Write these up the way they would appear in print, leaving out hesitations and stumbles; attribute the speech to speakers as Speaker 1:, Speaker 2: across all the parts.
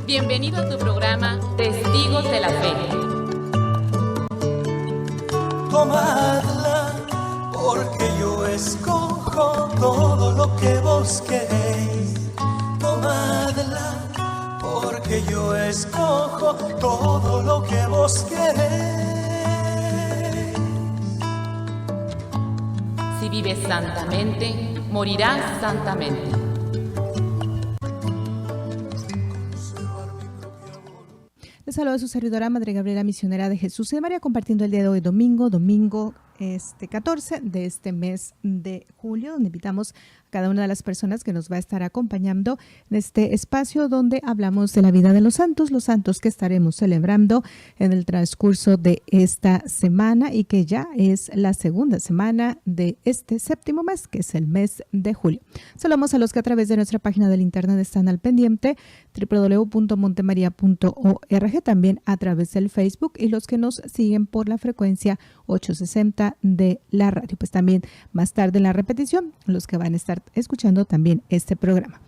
Speaker 1: Bienvenido a tu programa Testigos de la Fe.
Speaker 2: Tomadla, porque yo escojo todo lo que vos queréis. Tomadla, porque yo escojo todo lo que vos queréis.
Speaker 1: Si vives santamente, morirás santamente.
Speaker 3: Les saluda a su servidora Madre Gabriela, misionera de Jesús y de María, compartiendo el día de hoy, domingo 14 de este mes de julio, donde invitamos a cada una de las personas que nos va a estar acompañando en este espacio donde hablamos de la vida de los santos que estaremos celebrando en el transcurso de esta semana y que ya es la segunda semana de este séptimo mes, que es el mes de julio. Saludamos a los que a través de nuestra página del internet están al pendiente, www.montemaria.org, también a través del Facebook, y los que nos siguen por la frecuencia 860 de la radio. Pues también más tarde en la repetición, los que van a estar escuchando también este programa.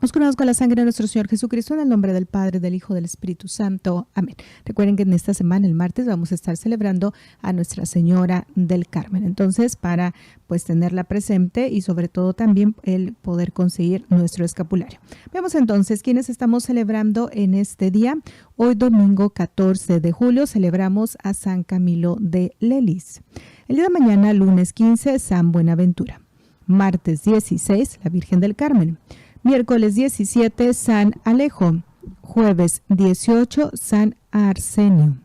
Speaker 3: Nos curamos con la sangre de nuestro Señor Jesucristo, en el nombre del Padre, del Hijo, del Espíritu Santo. Amén. Recuerden que en esta semana, el martes, vamos a estar celebrando a Nuestra Señora del Carmen. Entonces, para pues tenerla presente y sobre todo también el poder conseguir nuestro escapulario. Veamos entonces quiénes estamos celebrando en este día. Hoy domingo 14 de julio celebramos a San Camilo de Lelis. El día de mañana, lunes 15, San Buenaventura. Martes 16, la Virgen del Carmen. Miércoles 17, San Alejo. Jueves 18, San Arsenio.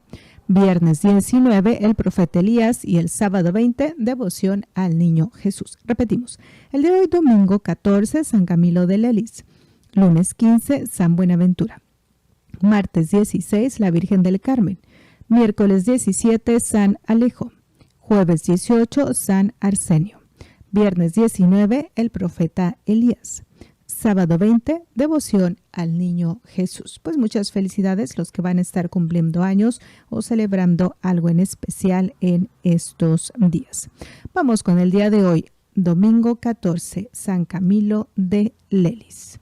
Speaker 3: Viernes 19, el profeta Elías. Y el sábado 20, devoción al niño Jesús. Repetimos, el día de hoy domingo 14, San Camilo de Lelis. Lunes 15, San Buenaventura. Martes 16, la Virgen del Carmen. Miércoles 17, San Alejo. Jueves 18, San Arsenio. Viernes 19, el profeta Elías. Sábado 20, devoción al niño Jesús. Pues muchas felicidades los que van a estar cumpliendo años o celebrando algo en especial en estos días. Vamos con el día de hoy, domingo 14, San Camilo de Lelis.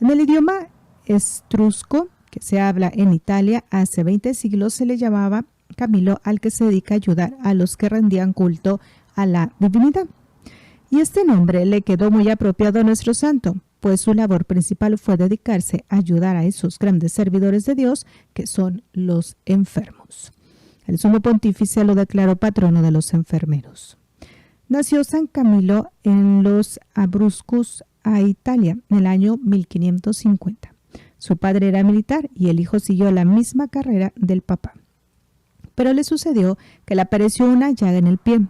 Speaker 3: En el idioma etrusco, que se habla en Italia, hace 20 siglos se le llamaba Camilo al que se dedica a ayudar a los que rendían culto a la divinidad. Y este nombre le quedó muy apropiado a nuestro santo, pues su labor principal fue dedicarse a ayudar a esos grandes servidores de Dios que son los enfermos. El sumo pontífice lo declaró patrono de los enfermeros. Nació San Camilo en los Abruzcos, a Italia, en el año 1550. Su padre era militar y el hijo siguió la misma carrera del papá. Pero le sucedió que le apareció una llaga en el pie,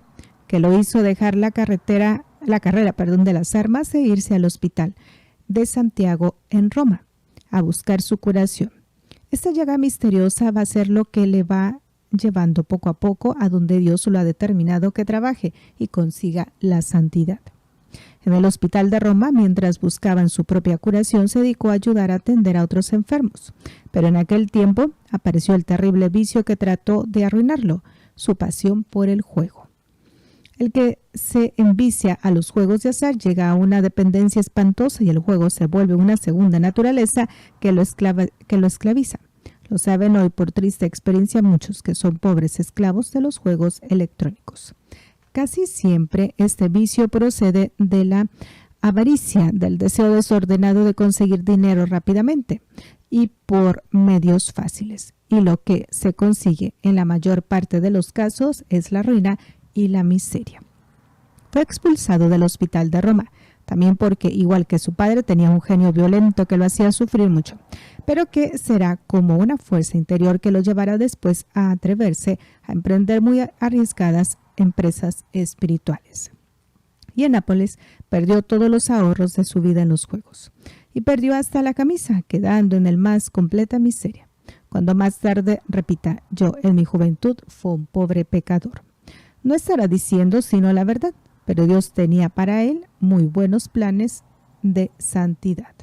Speaker 3: que lo hizo dejar la carrera de las armas e irse al hospital de Santiago en Roma a buscar su curación. Esta llaga misteriosa va a ser lo que le va llevando poco a poco a donde Dios lo ha determinado que trabaje y consiga la santidad. En el hospital de Roma, mientras buscaban su propia curación, se dedicó a ayudar a atender a otros enfermos. Pero en aquel tiempo apareció el terrible vicio que trató de arruinarlo, su pasión por el juego. El que se envicia a los juegos de azar llega a una dependencia espantosa y el juego se vuelve una segunda naturaleza que lo esclaviza. Lo saben hoy por triste experiencia muchos que son pobres esclavos de los juegos electrónicos. Casi siempre este vicio procede de la avaricia, del deseo desordenado de conseguir dinero rápidamente y por medios fáciles. Y lo que se consigue en la mayor parte de los casos es la ruina y la miseria. Fue expulsado del hospital de Roma, también porque, igual que su padre, tenía un genio violento que lo hacía sufrir mucho, pero que será como una fuerza interior que lo llevará después a atreverse a emprender muy arriesgadas empresas espirituales. Y en Nápoles perdió todos los ahorros de su vida en los juegos, y perdió hasta la camisa, quedando en el más completa miseria. Cuando más tarde repita, yo en mi juventud fui un pobre pecador. No estará diciendo sino la verdad, pero Dios tenía para él muy buenos planes de santidad.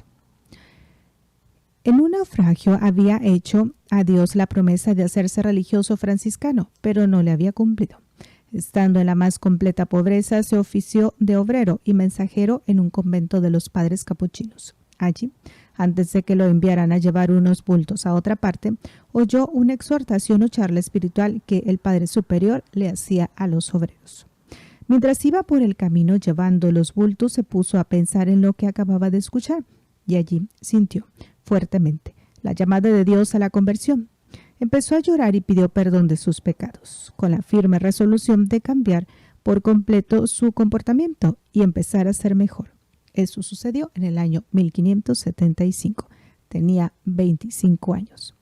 Speaker 3: En un naufragio había hecho a Dios la promesa de hacerse religioso franciscano, pero no le había cumplido. Estando en la más completa pobreza, se ofició de obrero y mensajero en un convento de los padres capuchinos. Allí Antes de que lo enviaran a llevar unos bultos a otra parte, oyó una exhortación o charla espiritual que el Padre Superior le hacía a los obreros. Mientras iba por el camino llevando los bultos, se puso a pensar en lo que acababa de escuchar y allí sintió fuertemente la llamada de Dios a la conversión. Empezó a llorar y pidió perdón de sus pecados, con la firme resolución de cambiar por completo su comportamiento y empezar a ser mejor. Eso sucedió en el año 1575. Tenía 25 años.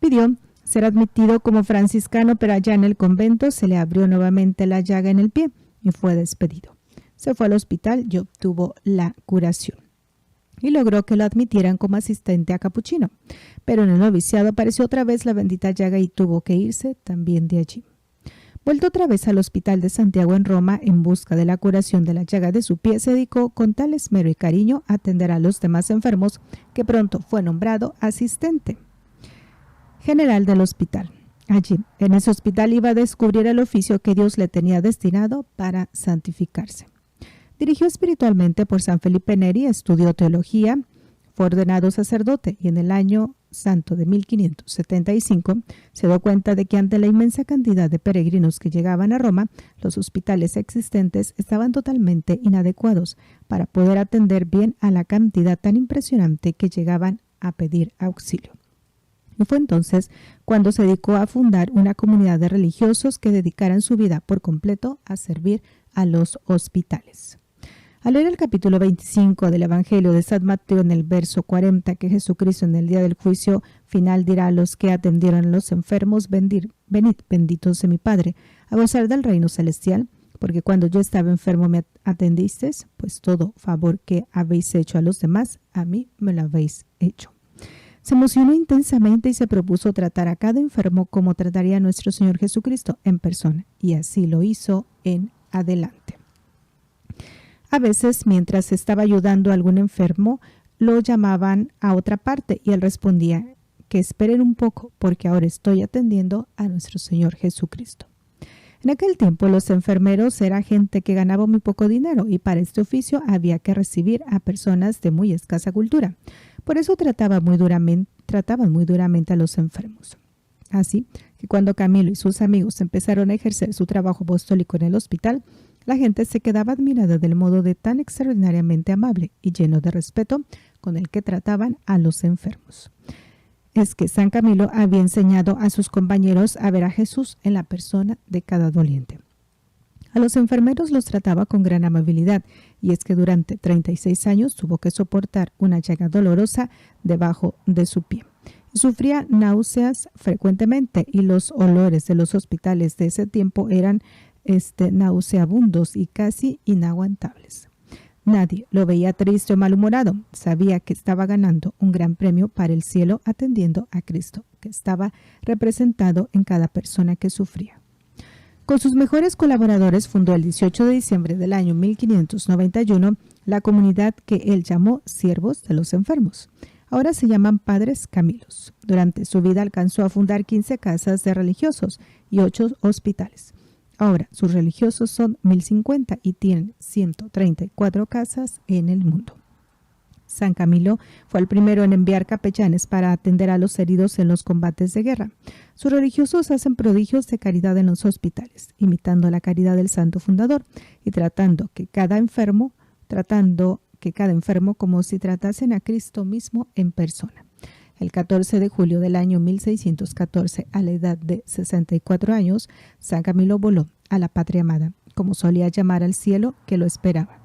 Speaker 3: Pidió ser admitido como franciscano, pero allá en el convento se le abrió nuevamente la llaga en el pie y fue despedido. Se fue al hospital y obtuvo la curación. Y logró que lo admitieran como asistente a capuchino. Pero en el noviciado apareció otra vez la bendita llaga y tuvo que irse también de allí. Vuelto otra vez al hospital de Santiago en Roma en busca de la curación de la llaga de su pie, se dedicó con tal esmero y cariño a atender a los demás enfermos que pronto fue nombrado asistente general del hospital. Allí, en ese hospital, iba a descubrir el oficio que Dios le tenía destinado para santificarse. Dirigió espiritualmente por San Felipe Neri, estudió teología, fue ordenado sacerdote y en el año santo de 1575 se dio cuenta de que ante la inmensa cantidad de peregrinos que llegaban a Roma, los hospitales existentes estaban totalmente inadecuados para poder atender bien a la cantidad tan impresionante que llegaban a pedir auxilio. Y fue entonces cuando se dedicó a fundar una comunidad de religiosos que dedicaran su vida por completo a servir a los hospitales. Al leer el capítulo 25 del Evangelio de San Mateo en el verso 40, que Jesucristo en el día del juicio final dirá a los que atendieron a los enfermos: venid, benditos de mi Padre, a gozar del reino celestial, porque cuando yo estaba enfermo me atendisteis, pues todo favor que habéis hecho a los demás, a mí me lo habéis hecho. Se emocionó intensamente y se propuso tratar a cada enfermo como trataría a nuestro Señor Jesucristo en persona, y así lo hizo en adelante. A veces, mientras estaba ayudando a algún enfermo, lo llamaban a otra parte y él respondía: que esperen un poco, porque ahora estoy atendiendo a nuestro Señor Jesucristo. En aquel tiempo los enfermeros era gente que ganaba muy poco dinero y para este oficio había que recibir a personas de muy escasa cultura. Por eso trataban muy duramente a los enfermos. Así que cuando Camilo y sus amigos empezaron a ejercer su trabajo apostólico en el hospital, la gente se quedaba admirada del modo de tan extraordinariamente amable y lleno de respeto con el que trataban a los enfermos. Es que San Camilo había enseñado a sus compañeros a ver a Jesús en la persona de cada doliente. A los enfermeros los trataba con gran amabilidad, y es que durante 36 años tuvo que soportar una llaga dolorosa debajo de su pie. Sufría náuseas frecuentemente y los olores de los hospitales de ese tiempo eran nauseabundos y casi inaguantables. Nadie lo veía triste o malhumorado. Sabía que estaba ganando un gran premio para el cielo atendiendo a Cristo, que estaba representado en cada persona que sufría. Con sus mejores colaboradores fundó el 18 de diciembre del año 1591 la comunidad que él llamó Siervos de los Enfermos. Ahora se llaman Padres Camilos. Durante su vida alcanzó a fundar 15 casas de religiosos y 8 hospitales. Ahora sus religiosos son 1050 y tienen 134 casas en el mundo. San Camilo fue el primero en enviar capellanes para atender a los heridos en los combates de guerra. Sus religiosos hacen prodigios de caridad en los hospitales, imitando la caridad del santo fundador y tratando que cada enfermo como si tratasen a Cristo mismo en persona. El 14 de julio del año 1614, a la edad de 64 años, San Camilo voló a la patria amada, como solía llamar al cielo que lo esperaba.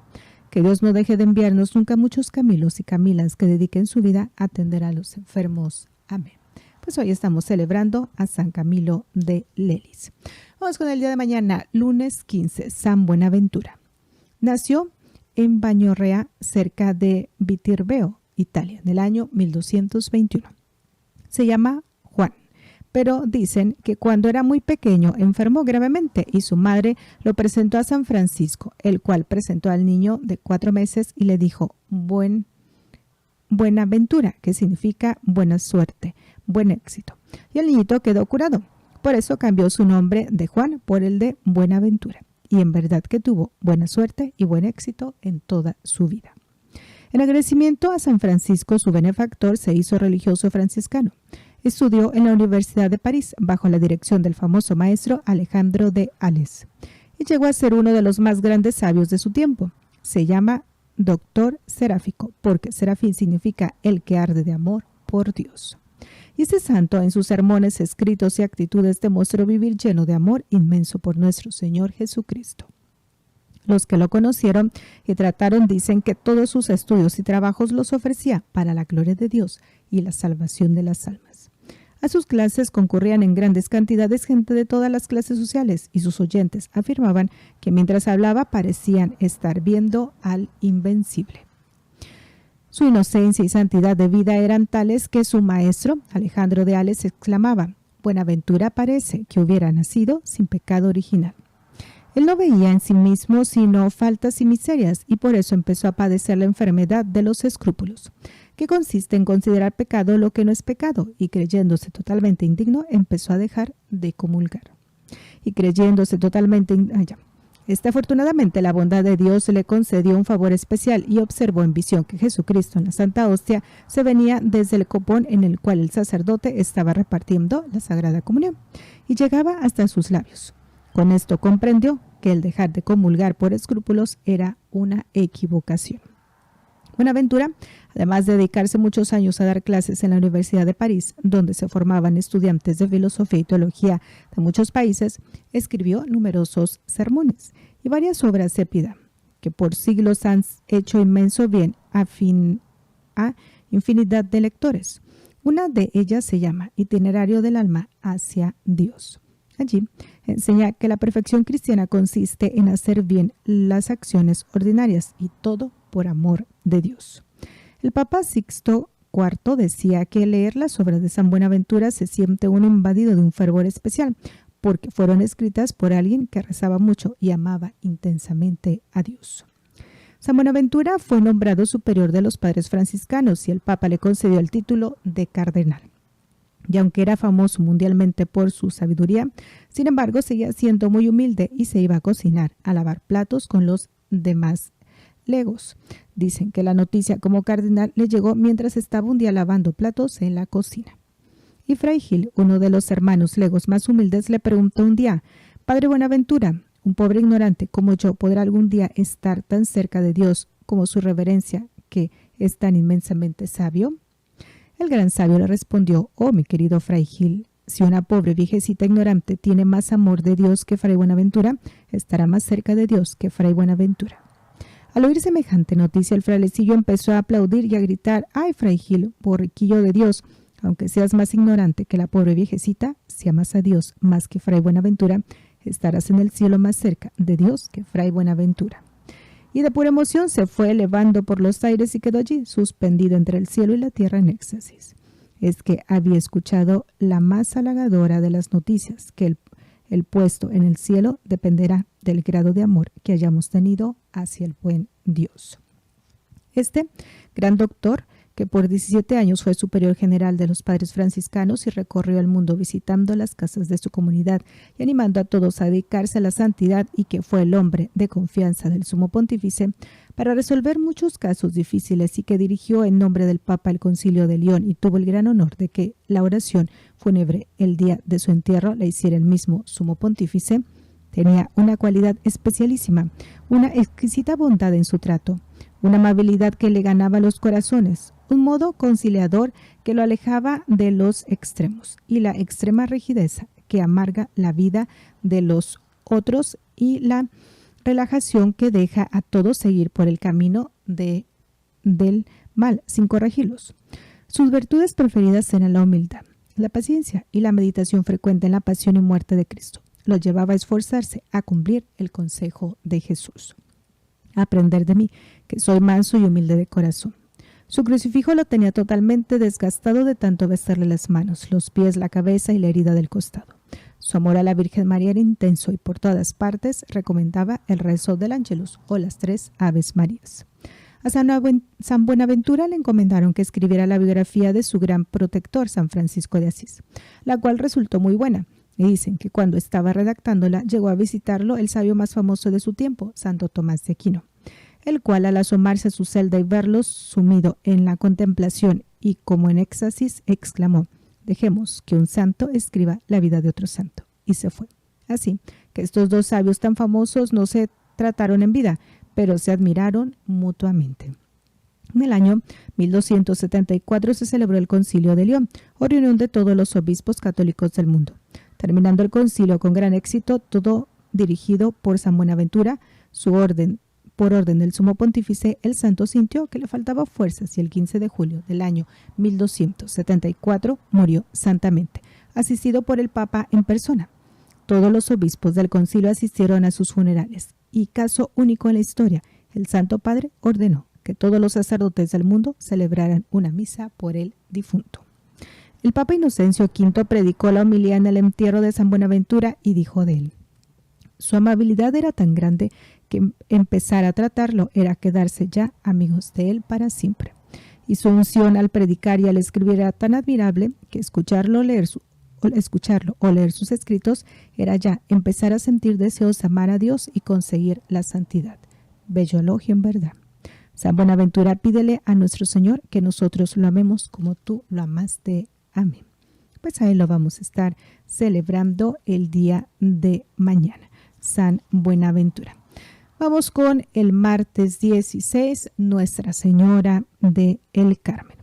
Speaker 3: Que Dios no deje de enviarnos nunca muchos Camilos y Camilas que dediquen su vida a atender a los enfermos. Amén. Pues hoy estamos celebrando a San Camilo de Lelis. Vamos con el día de mañana, lunes 15, San Buenaventura. Nació en Bañorrea, cerca de Vitirbeo, Italia, en el año 1221. Se llama Juan, pero dicen que cuando era muy pequeño enfermó gravemente y su madre lo presentó a San Francisco, el cual presentó al niño de 4 meses y le dijo: Buenaventura, que significa buena suerte, buen éxito. Y el niñito quedó curado. Por eso cambió su nombre de Juan por el de Buenaventura. Y en verdad que tuvo buena suerte y buen éxito en toda su vida. En agradecimiento a San Francisco, su benefactor, se hizo religioso franciscano. Estudió en la Universidad de París bajo la dirección del famoso maestro Alejandro de Ales y llegó a ser uno de los más grandes sabios de su tiempo. Se llama doctor seráfico porque serafín significa el que arde de amor por Dios. Y este santo en sus sermones, escritos y actitudes demostró vivir lleno de amor inmenso por nuestro Señor Jesucristo. Los que lo conocieron y trataron dicen que todos sus estudios y trabajos los ofrecía para la gloria de Dios y la salvación de las almas. A sus clases concurrían en grandes cantidades gente de todas las clases sociales y sus oyentes afirmaban que mientras hablaba parecían estar viendo al invencible. Su inocencia y santidad de vida eran tales que su maestro, Alejandro de Ales, exclamaba: «Buenaventura parece que hubiera nacido sin pecado original». Él no veía en sí mismo sino faltas y miserias y por eso empezó a padecer la enfermedad de los escrúpulos, que consiste en considerar pecado lo que no es pecado, y creyéndose totalmente indigno empezó a dejar de comulgar. Afortunadamente la bondad de Dios le concedió un favor especial y observó en visión que Jesucristo en la Santa Hostia se venía desde el copón en el cual el sacerdote estaba repartiendo la Sagrada Comunión y llegaba hasta sus labios. Con esto comprendió que el dejar de comulgar por escrúpulos era una equivocación. Buenaventura, además de dedicarse muchos años a dar clases en la Universidad de París, donde se formaban estudiantes de filosofía y teología de muchos países, escribió numerosos sermones y varias obras de piedad, que por siglos han hecho inmenso bien a infinidad de lectores. Una de ellas se llama Itinerario del alma hacia Dios. Allí enseña que la perfección cristiana consiste en hacer bien las acciones ordinarias y todo por amor de Dios. El Papa Sixto IV decía que leer las obras de San Buenaventura se siente uno invadido de un fervor especial, porque fueron escritas por alguien que rezaba mucho y amaba intensamente a Dios. San Buenaventura fue nombrado superior de los padres franciscanos y el Papa le concedió el título de cardenal. Y aunque era famoso mundialmente por su sabiduría, sin embargo seguía siendo muy humilde y se iba a cocinar, a lavar platos con los demás legos. Dicen que la noticia como cardenal le llegó mientras estaba un día lavando platos en la cocina. Y Fray Gil, uno de los hermanos legos más humildes, le preguntó un día: «Padre Buenaventura, un pobre ignorante como yo podrá algún día estar tan cerca de Dios como su reverencia, que es tan inmensamente sabio». El gran sabio le respondió: «Oh, mi querido Fray Gil, si una pobre viejecita ignorante tiene más amor de Dios que Fray Buenaventura, estará más cerca de Dios que Fray Buenaventura». Al oír semejante noticia, el frailecillo empezó a aplaudir y a gritar: «¡Ay, Fray Gil, borriquillo de Dios! Aunque seas más ignorante que la pobre viejecita, si amas a Dios más que Fray Buenaventura, estarás en el cielo más cerca de Dios que Fray Buenaventura». Y de pura emoción se fue elevando por los aires y quedó allí, suspendido entre el cielo y la tierra en éxtasis. Es que había escuchado la más halagadora de las noticias, que el puesto en el cielo dependerá del grado de amor que hayamos tenido hacia el buen Dios. Este gran doctor, que por 17 años fue superior general de los padres franciscanos y recorrió el mundo visitando las casas de su comunidad y animando a todos a dedicarse a la santidad, y que fue el hombre de confianza del sumo pontífice para resolver muchos casos difíciles, y que dirigió en nombre del Papa el Concilio de León y tuvo el gran honor de que la oración fúnebre el día de su entierro la hiciera el mismo sumo pontífice, tenía una cualidad especialísima, una exquisita bondad en su trato, una amabilidad que le ganaba los corazones, un modo conciliador que lo alejaba de los extremos, y la extrema rigidez que amarga la vida de los otros, y la relajación que deja a todos seguir por el camino del mal sin corregirlos. Sus virtudes preferidas eran la humildad, la paciencia y la meditación frecuente en la pasión y muerte de Cristo. Lo llevaba a esforzarse a cumplir el consejo de Jesús: «Aprender de mí, que soy manso y humilde de corazón». Su crucifijo lo tenía totalmente desgastado de tanto besarle las manos, los pies, la cabeza y la herida del costado. Su amor a la Virgen María era intenso y por todas partes recomendaba el rezo del Ángelus o las 3 Aves Marías. A San Buenaventura le encomendaron que escribiera la biografía de su gran protector, San Francisco de Asís, la cual resultó muy buena. Y dicen que cuando estaba redactándola llegó a visitarlo el sabio más famoso de su tiempo, Santo Tomás de Aquino. el cual al asomarse a su celda y verlos sumido en la contemplación y como en éxtasis exclamó: «Dejemos que un santo escriba la vida de otro santo», y se fue. Así que estos dos sabios tan famosos no se trataron en vida, pero se admiraron mutuamente. En el año 1274 se celebró el Concilio de León, o reunión de todos los obispos católicos del mundo. Terminando el concilio con gran éxito, todo dirigido por San Buenaventura, por orden del sumo pontífice, el santo sintió que le faltaba fuerzas y el 15 de julio del año 1274 murió santamente, asistido por el Papa en persona. Todos los obispos del concilio asistieron a sus funerales y, caso único en la historia, el Santo Padre ordenó que todos los sacerdotes del mundo celebraran una misa por el difunto. El Papa Inocencio V predicó la homilía en el entierro de San Buenaventura y dijo de él: «Su amabilidad era tan grande que empezar a tratarlo era quedarse ya amigos de él para siempre. Y su unción al predicar y al escribir era tan admirable que escucharlo o leer sus escritos era ya empezar a sentir deseos de amar a Dios y conseguir la santidad». Bello elogio en verdad. San Buenaventura, pídele a nuestro Señor que nosotros lo amemos como tú lo amaste. Amén. Pues a él lo vamos a estar celebrando el día de mañana. San Buenaventura. Vamos con el martes 16, Nuestra Señora de el Carmen,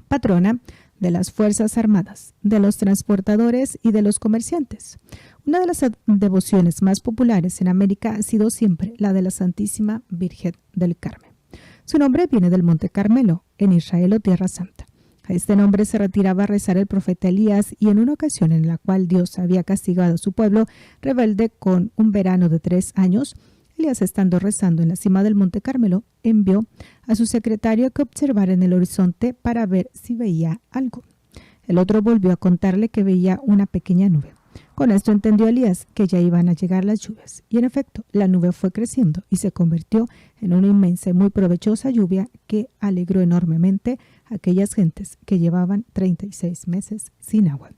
Speaker 3: patrona de las Fuerzas Armadas, de los transportadores y de los comerciantes. Una de las devociones más populares en América ha sido siempre la de la Santísima Virgen del Carmen. Su nombre viene del Monte Carmelo, en Israel o Tierra Santa. A este nombre se retiraba a rezar el profeta Elías, y en una ocasión en la cual Dios había castigado a su pueblo rebelde con un verano de 3 años, Elías, estando rezando en la cima del Monte Carmelo, envió a su secretario que observara en el horizonte para ver si veía algo. El otro volvió a contarle que veía una pequeña nube. Con esto entendió Elías que ya iban a llegar las lluvias, y en efecto la nube fue creciendo y se convirtió en una inmensa y muy provechosa lluvia que alegró enormemente a aquellas gentes que llevaban 36 meses sin agua.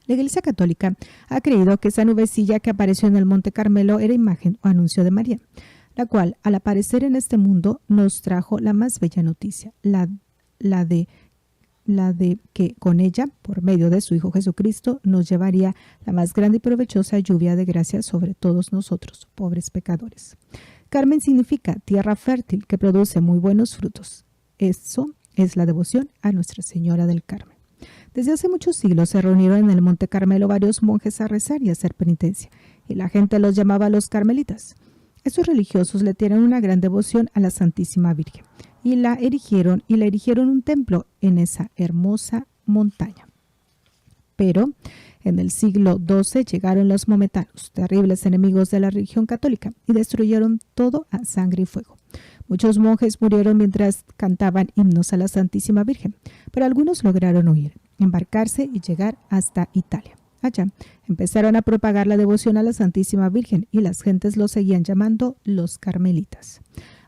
Speaker 3: La Iglesia Católica ha creído que esa nubecilla que apareció en el Monte Carmelo era imagen o anuncio de María, la cual, al aparecer en este mundo, nos trajo la más bella noticia, la de que con ella, por medio de su Hijo Jesucristo, nos llevaría la más grande y provechosa lluvia de gracia sobre todos nosotros, pobres pecadores. Carmen significa tierra fértil que produce muy buenos frutos. Eso es la devoción a Nuestra Señora del Carmen. Desde hace muchos siglos se reunieron en el Monte Carmelo varios monjes a rezar y a hacer penitencia, y la gente los llamaba los carmelitas. Estos religiosos le tienen una gran devoción a la Santísima Virgen, y le erigieron un templo en esa hermosa montaña. Pero en el siglo XII llegaron los mometanos, terribles enemigos de la religión católica, y destruyeron todo a sangre y fuego. Muchos monjes murieron mientras cantaban himnos a la Santísima Virgen, pero algunos lograron huir, embarcarse y llegar hasta Italia. Allá empezaron a propagar la devoción a la Santísima Virgen y las gentes los seguían llamando los carmelitas.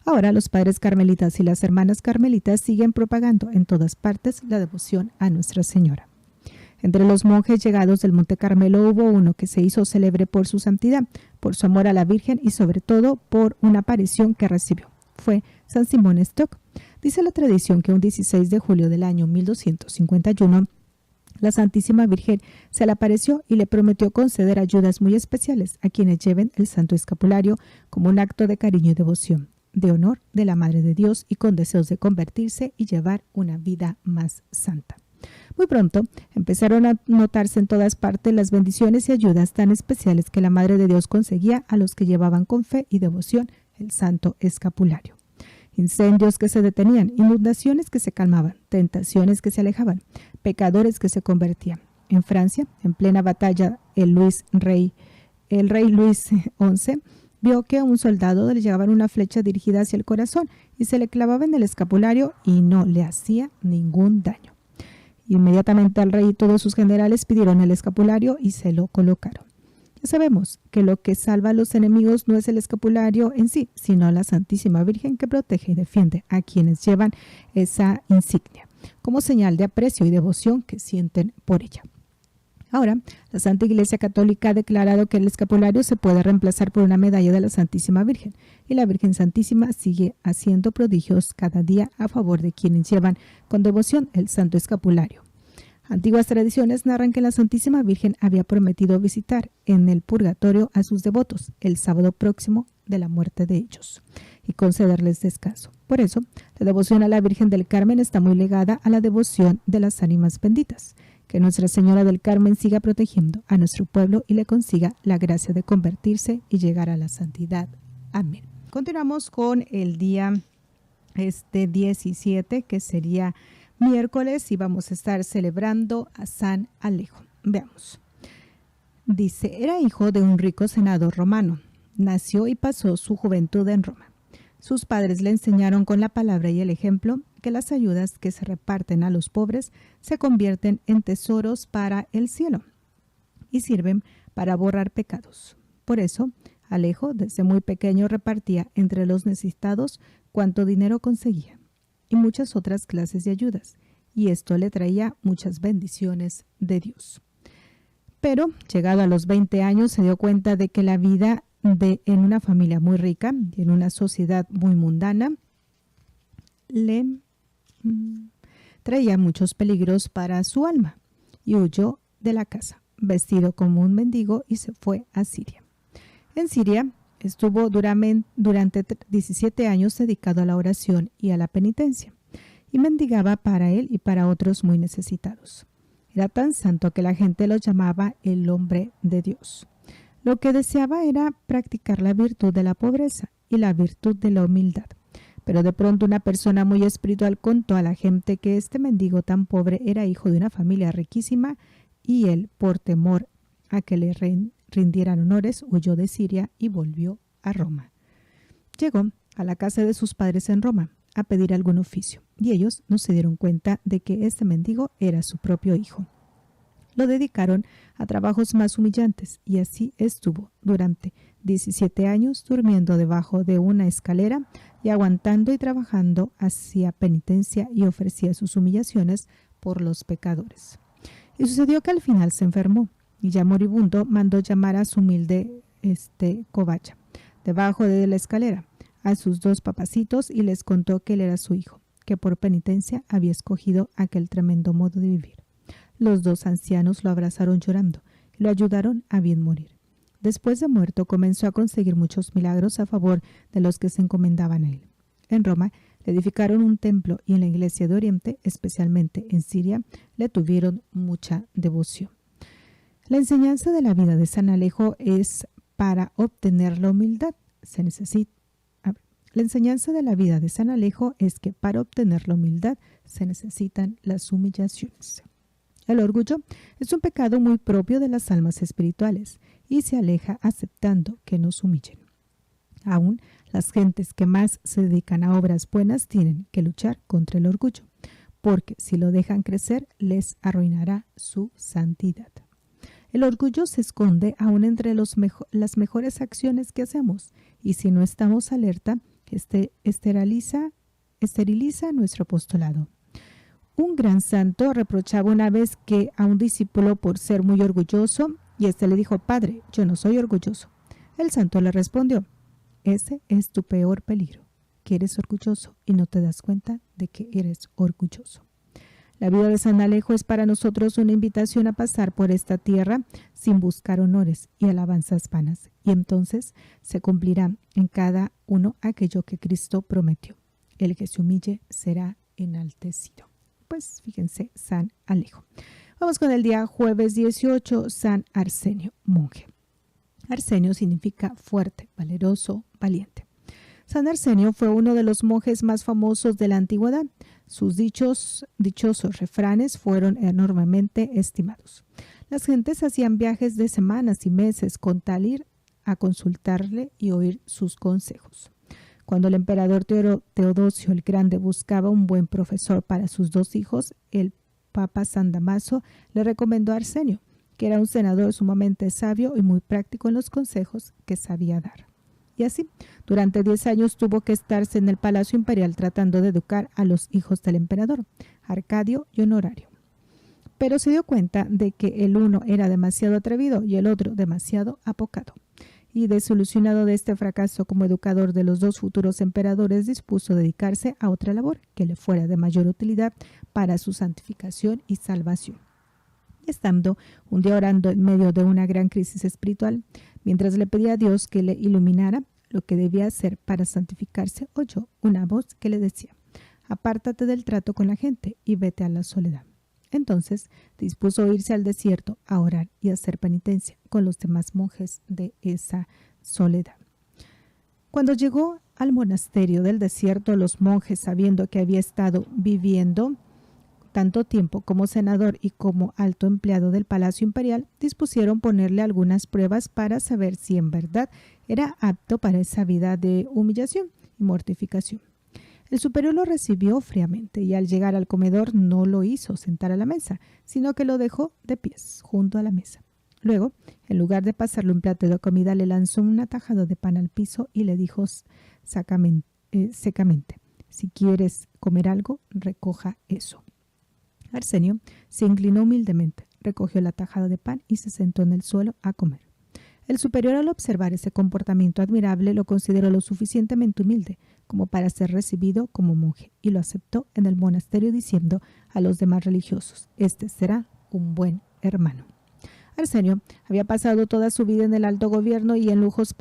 Speaker 3: Ahora los padres carmelitas y las hermanas carmelitas siguen propagando en todas partes la devoción a Nuestra Señora. Entre los monjes llegados del Monte Carmelo hubo uno que se hizo célebre por su santidad, por su amor a la Virgen y sobre todo por una aparición que recibió. Fue San Simón Stock. Dice la tradición que un 16 de julio del año 1251, la Santísima Virgen se le apareció y le prometió conceder ayudas muy especiales a quienes lleven el Santo Escapulario como un acto de cariño y devoción, de honor de la Madre de Dios y con deseos de convertirse y llevar una vida más santa. Muy pronto empezaron a notarse en todas partes las bendiciones y ayudas tan especiales que la Madre de Dios conseguía a los que llevaban con fe y devoción el Santo Escapulario. Incendios que se detenían, inundaciones que se calmaban, tentaciones que se alejaban, pecadores que se convertían. En Francia, en plena batalla, el rey Luis XI vio que a un soldado le llevaban una flecha dirigida hacia el corazón y se le clavaba en el escapulario y no le hacía ningún daño. Inmediatamente al rey y todos sus generales pidieron el escapulario y se lo colocaron. Ya sabemos que lo que salva a los enemigos no es el escapulario en sí, sino la Santísima Virgen que protege y defiende a quienes llevan esa insignia, como señal de aprecio y devoción que sienten por ella. Ahora, la Santa Iglesia Católica ha declarado que el escapulario se puede reemplazar por una medalla de la Santísima Virgen, y la Virgen Santísima sigue haciendo prodigios cada día a favor de quienes llevan con devoción el Santo Escapulario. Antiguas tradiciones narran que la Santísima Virgen había prometido visitar en el purgatorio a sus devotos el sábado próximo de la muerte de ellos y concederles descanso. Por eso, la devoción a la Virgen del Carmen está muy ligada a la devoción de las ánimas benditas. Que Nuestra Señora del Carmen siga protegiendo a nuestro pueblo y le consiga la gracia de convertirse y llegar a la santidad. Amén. Continuamos con el día 17, que sería miércoles, y vamos a estar celebrando a San Alejo. Veamos. Dice, era hijo de un rico senador romano. Nació y pasó su juventud en Roma. Sus padres le enseñaron con la palabra y el ejemplo que las ayudas que se reparten a los pobres se convierten en tesoros para el cielo y sirven para borrar pecados. Por eso, Alejo desde muy pequeño repartía entre los necesitados cuanto dinero conseguía y muchas otras clases de ayudas, y esto le traía muchas bendiciones de Dios. Pero, llegado a los 20 años, se dio cuenta de que la vida en una familia muy rica y en una sociedad muy mundana le traía muchos peligros para su alma, y huyó de la casa, vestido como un mendigo, y se fue a Siria. En Siria estuvo durante 17 años dedicado a la oración y a la penitencia, y mendigaba para él y para otros muy necesitados. Era tan santo que la gente lo llamaba el hombre de Dios. Lo que deseaba era practicar la virtud de la pobreza y la virtud de la humildad. Pero de pronto una persona muy espiritual contó a la gente que este mendigo tan pobre era hijo de una familia riquísima, y él, por temor a que le rindieran honores, huyó de Siria y volvió a Roma. Llegó a la casa de sus padres en Roma a pedir algún oficio, y ellos no se dieron cuenta de que este mendigo era su propio hijo. Lo dedicaron a trabajos más humillantes, y así estuvo durante 17 años durmiendo debajo de una escalera y aguantando y trabajando, hacía penitencia y ofrecía sus humillaciones por los pecadores. Y sucedió que al final se enfermó, y ya moribundo mandó llamar a su humilde covacha debajo de la escalera a sus 2 papacitos, y les contó que él era su hijo, que por penitencia había escogido aquel tremendo modo de vivir. Los 2 ancianos lo abrazaron llorando y lo ayudaron a bien morir. Después de muerto, comenzó a conseguir muchos milagros a favor de los que se encomendaban a él. En Roma le edificaron un templo, y en la Iglesia de Oriente, especialmente en Siria, le tuvieron mucha devoción. La enseñanza de la vida de San Alejo es para obtener la humildad. La enseñanza de la vida de San Alejo es que para obtener la humildad se necesitan las humillaciones. El orgullo es un pecado muy propio de las almas espirituales y se aleja aceptando que nos humillen. Aún las gentes que más se dedican a obras buenas tienen que luchar contra el orgullo, porque si lo dejan crecer les arruinará su santidad. El orgullo se esconde aún entre las mejores acciones que hacemos, y si no estamos alerta, esteriliza nuestro apostolado. Un gran santo reprochaba una vez que a un discípulo por ser muy orgulloso, y éste le dijo: Padre, yo no soy orgulloso. El santo le respondió: ese es tu peor peligro, que eres orgulloso y no te das cuenta de que eres orgulloso. La vida de San Alejo es para nosotros una invitación a pasar por esta tierra sin buscar honores y alabanzas vanas, y entonces se cumplirá en cada uno aquello que Cristo prometió: el que se humille será enaltecido. Pues fíjense, San Alejo. Vamos con el día jueves 18, San Arsenio, monje. Arsenio significa fuerte, valeroso, valiente. San Arsenio fue uno de los monjes más famosos de la antigüedad. Sus dichosos refranes fueron enormemente estimados. Las gentes hacían viajes de semanas y meses con tal ir a consultarle y oír sus consejos. Cuando el emperador Teodosio el Grande buscaba un buen profesor para sus 2 hijos, el Papa San Damaso le recomendó a Arsenio, que era un senador sumamente sabio y muy práctico en los consejos que sabía dar. Y así, durante 10 años tuvo que estarse en el Palacio Imperial tratando de educar a los hijos del emperador, Arcadio y Honorario. pero se dio cuenta de que el uno era demasiado atrevido y el otro demasiado apocado. Y desilusionado de este fracaso como educador de los dos futuros emperadores, dispuso dedicarse a otra labor que le fuera de mayor utilidad para su santificación y salvación. Y estando un día orando en medio de una gran crisis espiritual, mientras le pedía a Dios que le iluminara lo que debía hacer para santificarse, oyó una voz que le decía: «Apártate del trato con la gente y vete a la soledad». Entonces dispuso irse al desierto a orar y hacer penitencia con los demás monjes de esa soledad. Cuando llegó al monasterio del desierto, los monjes, sabiendo que había estado viviendo tanto tiempo como senador y como alto empleado del palacio imperial, dispusieron ponerle algunas pruebas para saber si en verdad era apto para esa vida de humillación y mortificación. El superior lo recibió fríamente y al llegar al comedor no lo hizo sentar a la mesa, sino que lo dejó de pies junto a la mesa. Luego, en lugar de pasarle un plato de comida, le lanzó una tajada de pan al piso y le dijo secamente: «Si quieres comer algo, recoja eso». Arsenio se inclinó humildemente, recogió la tajada de pan y se sentó en el suelo a comer. El superior, al observar ese comportamiento admirable, lo consideró lo suficientemente humilde como para ser recibido como monje y lo aceptó en el monasterio, diciendo a los demás religiosos: «Este será un buen hermano». Arsenio había pasado toda su vida en el alto gobierno y en lujosos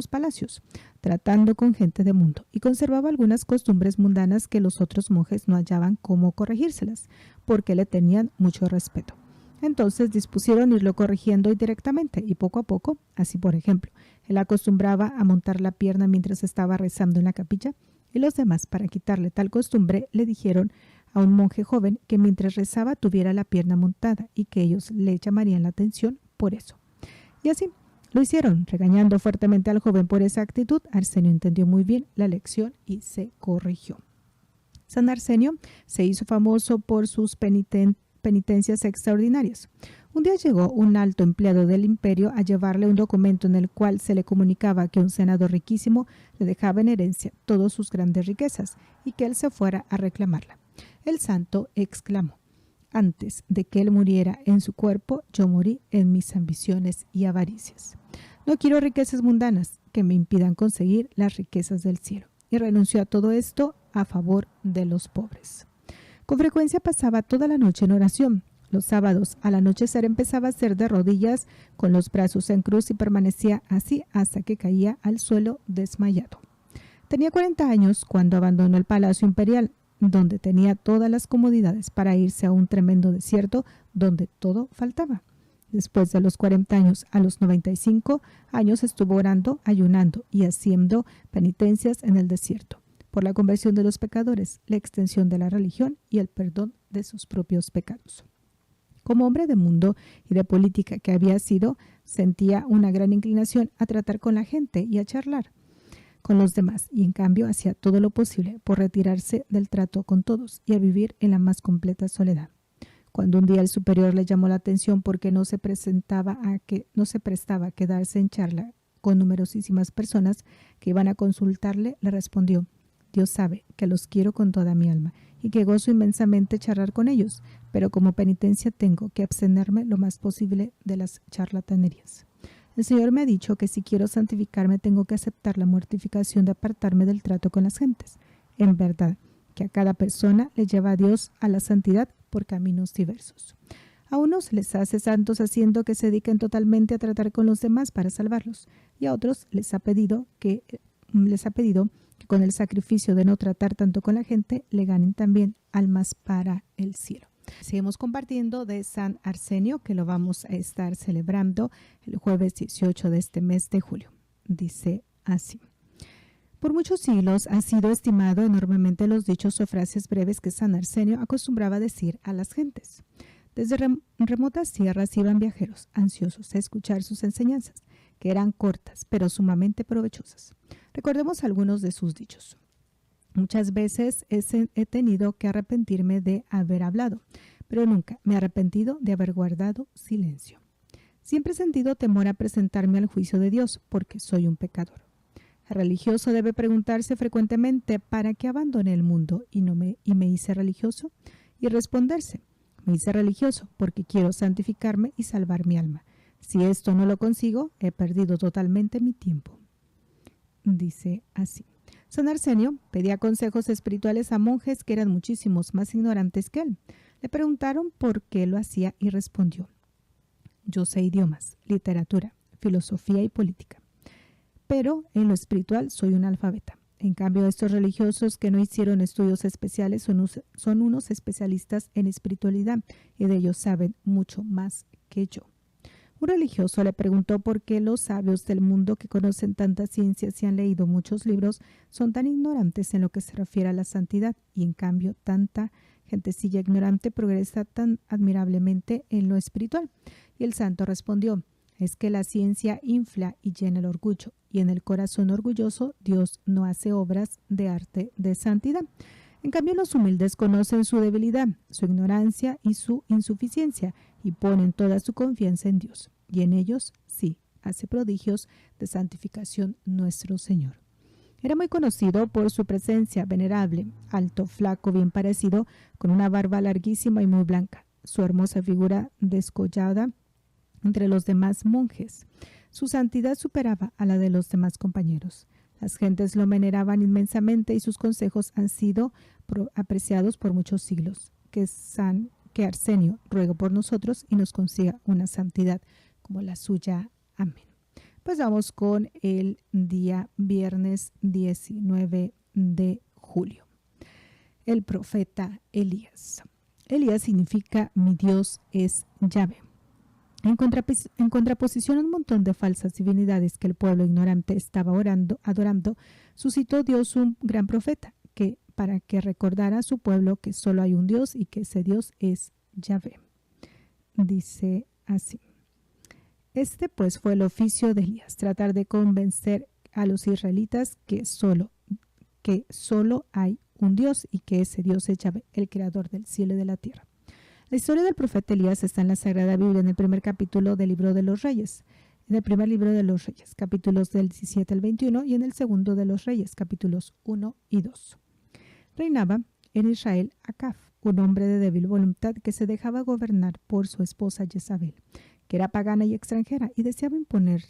Speaker 3: palacios, tratando con gente de mundo, y conservaba algunas costumbres mundanas que los otros monjes no hallaban cómo corregírselas, porque le tenían mucho respeto. Entonces dispusieron irlo corrigiendo indirectamente y poco a poco. Así, por ejemplo, él acostumbraba a montar la pierna mientras estaba rezando en la capilla, y los demás, para quitarle tal costumbre, le dijeron a un monje joven que mientras rezaba tuviera la pierna montada y que ellos le llamarían la atención por eso. Y así lo hicieron, regañando fuertemente al joven por esa actitud. Arsenio entendió muy bien la lección y se corrigió. San Arsenio se hizo famoso por sus penitencias extraordinarias. Un día llegó un alto empleado del imperio a llevarle un documento en el cual se le comunicaba que un senador riquísimo le dejaba en herencia todas sus grandes riquezas y que él se fuera a reclamarla. El santo exclamó: «Antes de que él muriera en su cuerpo, yo morí en mis ambiciones y avaricias. No quiero riquezas mundanas que me impidan conseguir las riquezas del cielo». Y renunció a todo esto a favor de los pobres. Con frecuencia pasaba toda la noche en oración. Los sábados al anochecer empezaba a hacer de rodillas con los brazos en cruz y permanecía así hasta que caía al suelo desmayado. Tenía 40 años cuando abandonó el palacio imperial, donde tenía todas las comodidades, para irse a un tremendo desierto donde todo faltaba. Después de los 40 años, a los 95 años estuvo orando, ayunando y haciendo penitencias en el desierto, por la conversión de los pecadores, la extensión de la religión y el perdón de sus propios pecados. Como hombre de mundo y de política que había sido, sentía una gran inclinación a tratar con la gente y a charlar con los demás, y en cambio hacía todo lo posible por retirarse del trato con todos y a vivir en la más completa soledad. Cuando un día el superior le llamó la atención porque no se prestaba a quedarse en charla con numerosísimas personas que iban a consultarle, le respondió: «Dios sabe que los quiero con toda mi alma y que gozo inmensamente charlar con ellos, pero como penitencia tengo que abstenerme lo más posible de las charlatanerías. El Señor me ha dicho que si quiero santificarme tengo que aceptar la mortificación de apartarme del trato con las gentes. En verdad que a cada persona le lleva a Dios a la santidad por caminos diversos. A unos les hace santos haciendo que se dediquen totalmente a tratar con los demás para salvarlos, y a otros les ha pedido que con el sacrificio de no tratar tanto con la gente le ganen también almas para el cielo». Seguimos compartiendo de San Arsenio, que lo vamos a estar celebrando el jueves 18 de este mes de julio. Dice así: «Por muchos siglos ha sido estimado enormemente los dichos o frases breves que San Arsenio acostumbraba decir a las gentes. Desde remotas tierras iban viajeros, ansiosos a escuchar sus enseñanzas, que eran cortas, pero sumamente provechosas. Recordemos algunos de sus dichos. Muchas veces he tenido que arrepentirme de haber hablado, pero nunca me he arrepentido de haber guardado silencio. Siempre he sentido temor a presentarme al juicio de Dios, porque soy un pecador. El religioso debe preguntarse frecuentemente: ¿para qué abandoné el mundo y me hice religioso? Y responderse: Me hice religioso porque quiero santificarme y salvar mi alma. Si esto no lo consigo, he perdido totalmente mi tiempo. Dice así. San Arsenio pedía consejos espirituales a monjes que eran muchísimos más ignorantes que él. Le preguntaron por qué lo hacía y respondió: yo sé idiomas, literatura, filosofía y política, pero en lo espiritual soy un analfabeta. En cambio, estos religiosos que no hicieron estudios especiales son unos especialistas en espiritualidad y de ellos saben mucho más que yo. Un religioso le preguntó por qué los sabios del mundo que conocen tantas ciencias y han leído muchos libros son tan ignorantes en lo que se refiere a la santidad y en cambio tanta gentecilla ignorante progresa tan admirablemente en lo espiritual. Y el santo respondió: es que la ciencia infla y llena el orgullo, y en el corazón orgulloso Dios no hace obras de arte de santidad. En cambio, los humildes conocen su debilidad, su ignorancia y su insuficiencia, y ponen toda su confianza en Dios. Y en ellos, sí, hace prodigios de santificación nuestro Señor. Era muy conocido por su presencia venerable, alto, flaco, bien parecido, con una barba larguísima y muy blanca, su hermosa figura descollada entre los demás monjes. Su santidad superaba a la de los demás compañeros. Las gentes lo veneraban inmensamente y sus consejos han sido apreciados por muchos siglos. Que Arsenio ruego por nosotros y nos consiga una santidad como la suya. Amén. Pues vamos con el día viernes 19 de julio. El profeta Elías. Elías significa mi Dios es Yahvé. En contraposición a un montón de falsas divinidades que el pueblo ignorante estaba adorando, suscitó Dios un gran profeta para que recordara a su pueblo que solo hay un Dios y que ese Dios es Yahvé. Dice así. Este pues fue el oficio de Elías, tratar de convencer a los israelitas que solo hay un Dios y que ese Dios es Yahvé, el creador del cielo y de la tierra. La historia del profeta Elías está en la Sagrada Biblia en el primer capítulo del libro de los Reyes, capítulos del 17 al 21 y en el segundo de los Reyes, capítulos 1 y 2. Reinaba en Israel Acab, un hombre de débil voluntad que se dejaba gobernar por su esposa Jezabel, que era pagana y extranjera y deseaba imponer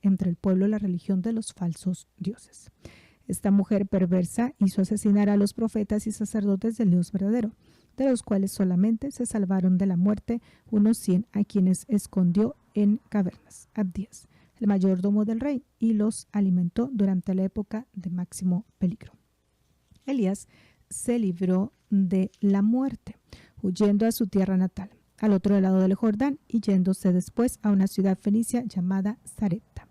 Speaker 3: entre el pueblo la religión de los falsos dioses. Esta mujer perversa hizo asesinar a los profetas y sacerdotes del Dios verdadero, de los cuales solamente se salvaron de la muerte unos 100 a quienes escondió en cavernas. Abdías, el mayordomo del rey, y los alimentó durante la época de máximo peligro. Elías se libró de la muerte, huyendo a su tierra natal, al otro lado del Jordán, y yéndose después a una ciudad fenicia llamada Sarepta.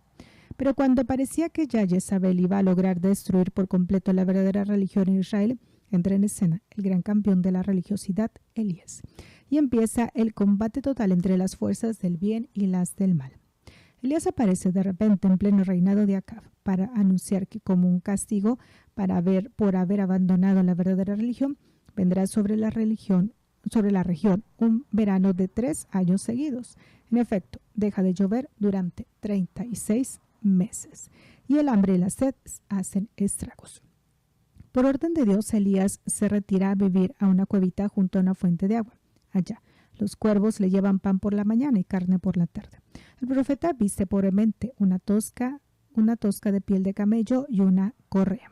Speaker 3: Pero cuando parecía que ya Jezabel iba a lograr destruir por completo la verdadera religión en Israel, entra en escena el gran campeón de la religiosidad, Elías, y empieza el combate total entre las fuerzas del bien y las del mal. Elías aparece de repente en pleno reinado de Acab para anunciar que como un castigo por haber abandonado la verdadera religión, vendrá sobre la región un verano de 3 años seguidos. En efecto, deja de llover durante 36 meses y el hambre y la sed hacen estragos. Por orden de Dios, Elías se retira a vivir a una cuevita junto a una fuente de agua. Allá, los cuervos le llevan pan por la mañana y carne por la tarde. El profeta viste pobremente una tosca de piel de camello y una correa.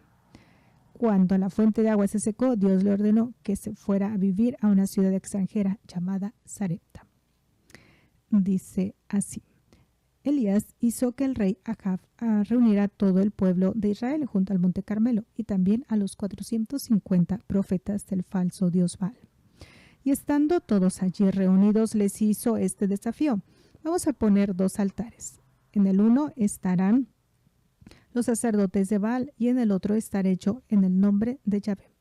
Speaker 3: Cuando la fuente de agua se secó, Dios le ordenó que se fuera a vivir a una ciudad extranjera llamada Sarepta. Dice así. Elías hizo que el rey Acab reuniera a todo el pueblo de Israel junto al monte Carmelo y también a los 450 profetas del falso dios Baal. Y estando todos allí reunidos, les hizo este desafío. Vamos a poner 2 altares. En el uno estarán los sacerdotes de Baal y en el otro estará hecho en el nombre de Yahvé.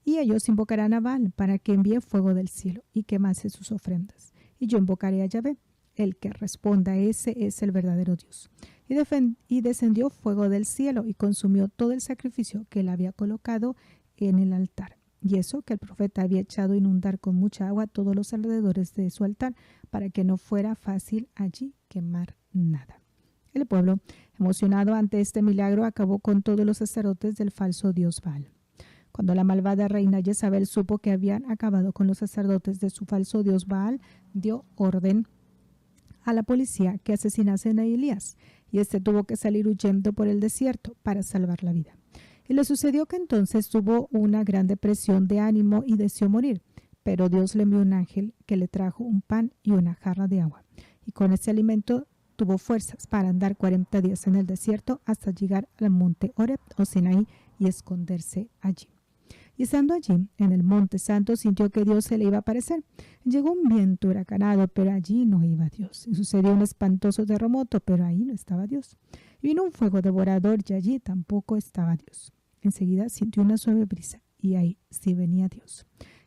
Speaker 3: Y ellos invocarán a Baal para que envíe fuego del cielo y quemase sus ofrendas. Y yo invocaré a Yahvé. El que responda a ese es el verdadero Dios. Y descendió fuego del cielo y consumió todo el sacrificio que él había colocado en el altar. Y eso que el profeta había echado a inundar con mucha agua todos los alrededores de su altar para que no fuera fácil allí quemar nada. El pueblo, emocionado ante este milagro, acabó con todos los sacerdotes del falso dios Baal. Cuando la malvada reina Jezabel supo que habían acabado con los sacerdotes de su falso dios Baal, dio orden a la policía que asesinasen a Elías, y este tuvo que salir huyendo por el desierto para salvar la vida. Y le sucedió que entonces tuvo una gran depresión de ánimo y deseó morir, pero Dios le envió un ángel que le trajo un pan y una jarra de agua, y con ese alimento tuvo fuerzas para andar 40 días en el desierto hasta llegar al monte Horeb o Sinaí y esconderse allí. Y estando allí, en el monte santo, sintió que Dios se le iba a aparecer. Llegó un viento huracanado, pero allí no iba Dios. Y sucedió un espantoso terremoto, pero ahí no estaba Dios. Y vino un fuego devorador, y allí tampoco estaba Dios. Enseguida sintió una suave brisa, y ahí sí venía Dios.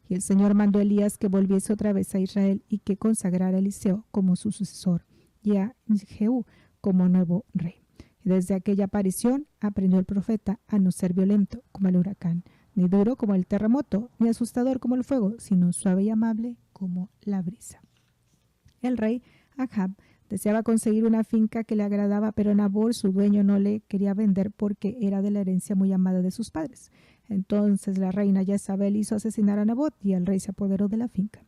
Speaker 3: Y el Señor mandó a Elías que volviese otra vez a Israel y que consagrara a Eliseo como su sucesor y a Jehú como nuevo rey. Y desde aquella aparición aprendió el profeta a no ser violento como el huracán, ni duro como el terremoto, ni asustador como el fuego, sino suave y amable como la brisa. El rey Ahab deseaba conseguir una finca que le agradaba, pero Nabot, su dueño, no le quería vender porque era de la herencia muy amada de sus padres. Entonces la reina Jezabel hizo asesinar a Nabot y el rey se apoderó de la finca.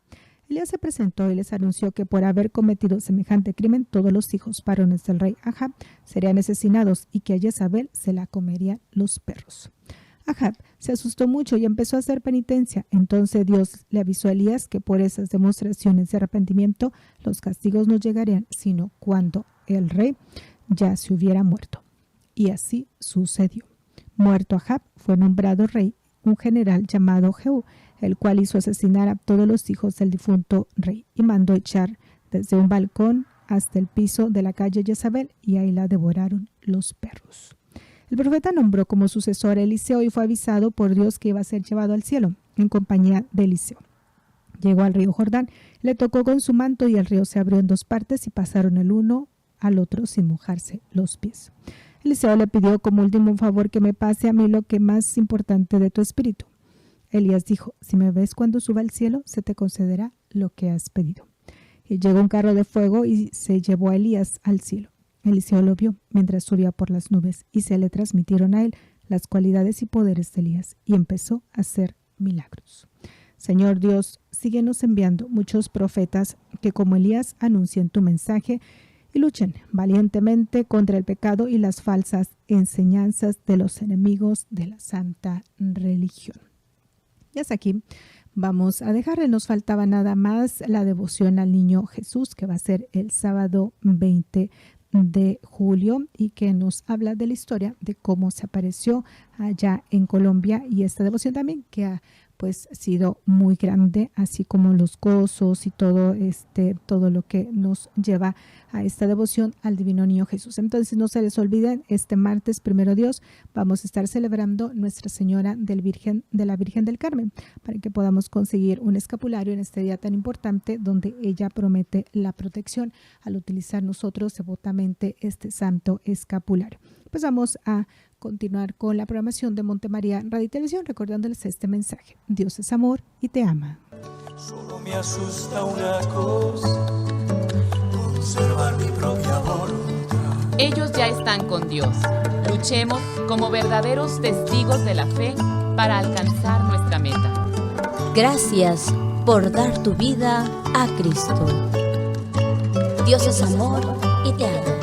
Speaker 3: Elías se presentó y les anunció que por haber cometido semejante crimen, todos los hijos varones del rey Ahab serían asesinados y que a Jezabel se la comerían los perros. Ahab se asustó mucho y empezó a hacer penitencia. Entonces Dios le avisó a Elías que por esas demostraciones de arrepentimiento los castigos no llegarían, sino cuando el rey ya se hubiera muerto. Y así sucedió. Muerto Ahab, fue nombrado rey un general llamado Jehú, el cual hizo asesinar a todos los hijos del difunto rey y mandó echar desde un balcón hasta el piso de la calle Jezabel, y ahí la devoraron los perros. El profeta nombró como sucesor a Eliseo y fue avisado por Dios que iba a ser llevado al cielo en compañía de Eliseo. Llegó al río Jordán, le tocó con su manto y el río se abrió en dos partes y pasaron el uno al otro sin mojarse los pies. Eliseo le pidió como último favor que me pase a mí lo que más importante de tu espíritu. Elías dijo, si me ves cuando suba al cielo, se te concederá lo que has pedido. Y llegó un carro de fuego y se llevó a Elías al cielo. Eliseo lo vio mientras subía por las nubes y se le transmitieron a él las cualidades y poderes de Elías y empezó a hacer milagros. Señor Dios, síguenos enviando muchos profetas que como Elías anuncien tu mensaje y luchen valientemente contra el pecado y las falsas enseñanzas de los enemigos de la santa religión. Y hasta aquí vamos a dejarle. Nos faltaba nada más la devoción al niño Jesús, que va a ser el sábado 20 de julio y que nos habla de la historia de cómo se apareció allá en Colombia, y esta devoción también que ha sido muy grande, así como los gozos y todo lo que nos lleva a esta devoción al Divino Niño Jesús. Entonces no se les olviden, este martes, primero Dios, vamos a estar celebrando Nuestra Señora de la Virgen del Carmen, para que podamos conseguir un escapulario en este día tan importante, donde ella promete la protección al utilizar nosotros devotamente este santo escapulario. Pues vamos a continuar con la programación de Monte María Radio y Televisión, recordándoles este mensaje: Dios es amor y te ama.
Speaker 2: Solo me asusta una cosa, conservar mi propia voluntad.
Speaker 1: Ellos ya están con Dios. Luchemos como verdaderos testigos de la fe para alcanzar nuestra meta.
Speaker 4: Gracias por dar tu vida a Cristo. Dios es amor y te ama.